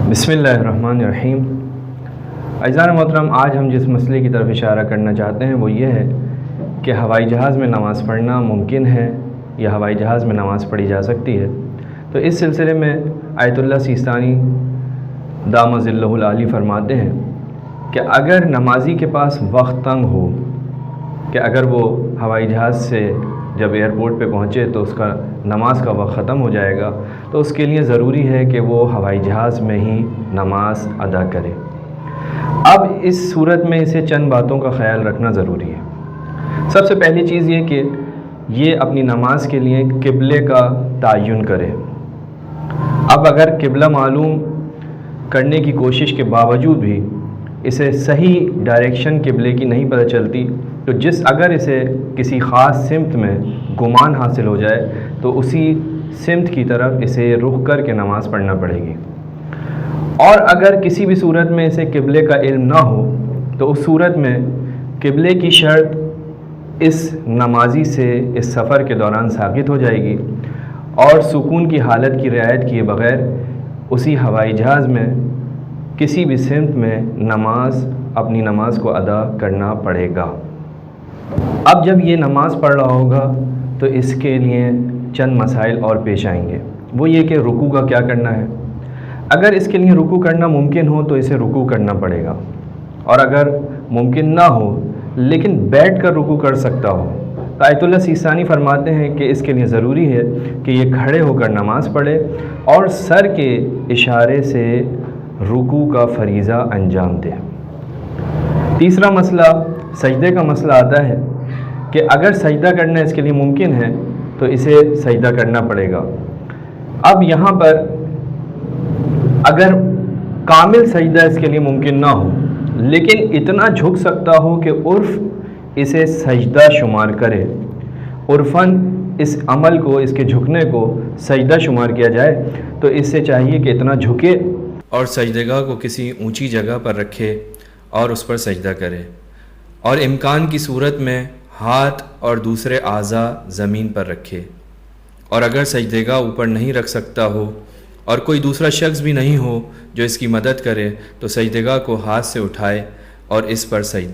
बिस्मिल्लाहिर्रहमानिर्रहीम। अज़ीज़ान मोहतरम, आज हम जिस मसले की तरफ इशारा करना चाहते हैं वो ये है कि हवाई जहाज़ में नमाज़ पढ़ना मुमकिन है या हवाई जहाज़ में नमाज़ पढ़ी जा सकती है। तो इस सिलसिले में आयतुल्लाह सिस्तानी दामज़िल्लहुल आली फरमाते हैं कि अगर नमाजी के पास वक्त तंग हो कि अगर वो हवाई जहाज़ से जब एयरपोर्ट पे पहुँचे तो उसका नमाज का वक्त ख़त्म हो जाएगा, तो उसके लिए ज़रूरी है कि वो हवाई जहाज़ में ही नमाज अदा करे। अब इस सूरत में इसे चंद बातों का ख्याल रखना ज़रूरी है। सबसे पहली चीज़ ये कि ये अपनी नमाज के लिए क़िबले का तयन करे। अब अगर क़िबला मालूम करने की कोशिश के बावजूद भी इसे सही डायरेक्शन क़िबले की नहीं पता चलती, तो अगर इसे किसी ख़ास सिमत में गुमान हासिल हो जाए तो उसी सिमत की तरफ इसे रुख कर के नमाज़ पढ़ना पड़ेगी। और अगर किसी भी सूरत में इसे क़िबले का इल्म ना हो तो उस सूरत में क़िबले की शर्त इस नमाजी से इस सफ़र के दौरान साबित हो जाएगी और सुकून की हालत की रियायत किए बग़ैर उसी हवाई जहाज़ में किसी भी सिमत में अपनी नमाज को अदा करना पड़ेगा। अब जब ये नमाज़ पढ़ रहा होगा तो इसके लिए चंद मसाइल और पेश आएंगे। वो ये कि रुकू का क्या करना है। अगर इसके लिए रुकू करना मुमकिन हो तो इसे रुकू करना पड़ेगा, और अगर मुमकिन ना हो लेकिन बैठ कर रुकू कर सकता हो तो आयतुल्लाह सिस्तानी फरमाते हैं कि इसके लिए ज़रूरी है कि ये खड़े होकर नमाज़ पढ़े और सर के इशारे से रुकू का फरीज़ा अंजाम दे। तीसरा मसला सजदे का मसला आता है कि अगर सजदा करना इसके लिए मुमकिन है तो इसे सजदा करना पड़ेगा। अब यहाँ पर अगर कामिल सजदा इसके लिए मुमकिन ना हो लेकिन इतना झुक सकता हो कि उर्फ़ इसे सजदा शुमार करे, उर्फ़न इस अमल को, इसके झुकने को सजदा शुमार किया जाए, तो इससे चाहिए कि इतना झुके और सजदेगाह को किसी ऊंची जगह पर रखे और उस पर सजदा करे, और इम्कान की सूरत में हाथ और दूसरे आज़ा ज़मीन पर रखे। और अगर सजदेगाह ऊपर नहीं रख सकता हो और कोई दूसरा शख्स भी नहीं हो जो इसकी मदद करे तो सजदेगाह को हाथ से उठाए और इस पर सजदा